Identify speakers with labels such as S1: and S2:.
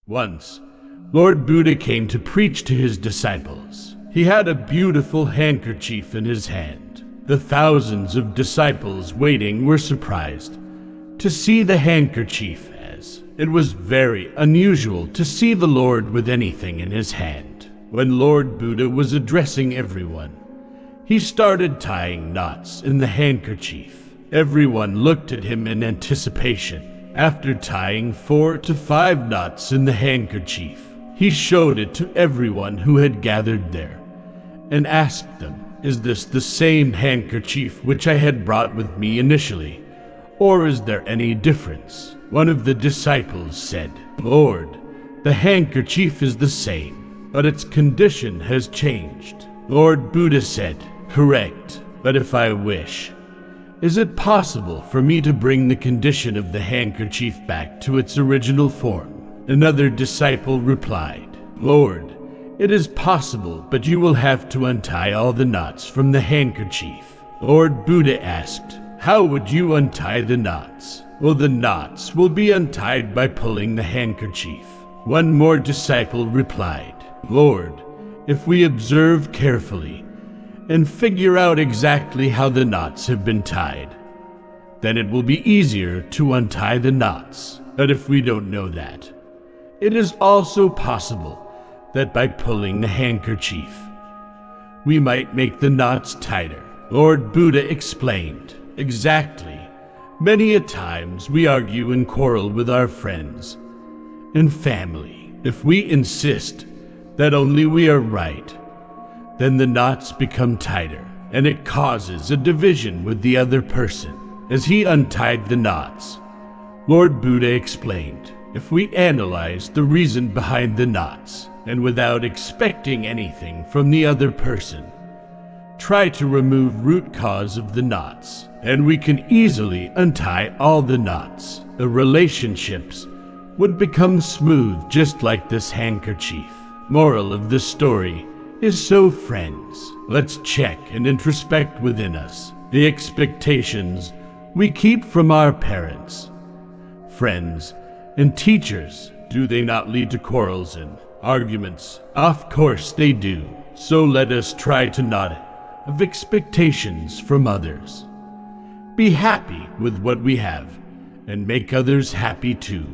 S1: Once, Lord Buddha came to preach to his disciples. He had a beautiful handkerchief in his hand. The thousands of disciples waiting were surprised to see the handkerchief, as it was very unusual to see the Lord with anything in his hand. When Lord Buddha was addressing everyone, he started tying knots in the handkerchief. Everyone looked at him in anticipation. After tying 4 to 5 knots in the handkerchief, he showed it to everyone who had gathered there and asked them, "Is this the same handkerchief which I had brought with me initially, or is there any difference?" One of the disciples said, "Lord, the handkerchief is the same, but its condition has changed." Lord Buddha said, "Correct, but if I wish, is it possible for me to bring the condition of the handkerchief back to its original form?" Another disciple replied, "Lord, it is possible, but you will have to untie all the knots from the handkerchief." Lord Buddha asked, "How would you untie the knots?" "Well, the knots will be untied by pulling the handkerchief." One more disciple replied, "Lord, if we observe carefully and figure out exactly how the knots have been tied, then it will be easier to untie the knots. But if we don't know that, it is also possible that by pulling the handkerchief, we might make the knots tighter." Lord Buddha explained, "Exactly. Many a times we argue and quarrel with our friends and family. If we insist that only we are right, then the knots become tighter, and it causes a division with the other person." As he untied the knots, Lord Buddha explained, "If we analyze the reason behind the knots, and without expecting anything from the other person, try to remove root cause of the knots, and we can easily untie all the knots. The relationships would become smooth just like this handkerchief." Moral of the story is, so friends, let's check and introspect within us the expectations we keep from our parents, friends, and teachers. Do they not lead to quarrels and arguments? Of course they do. So let us try to not have expectations from others. Be happy with what we have and make others happy too.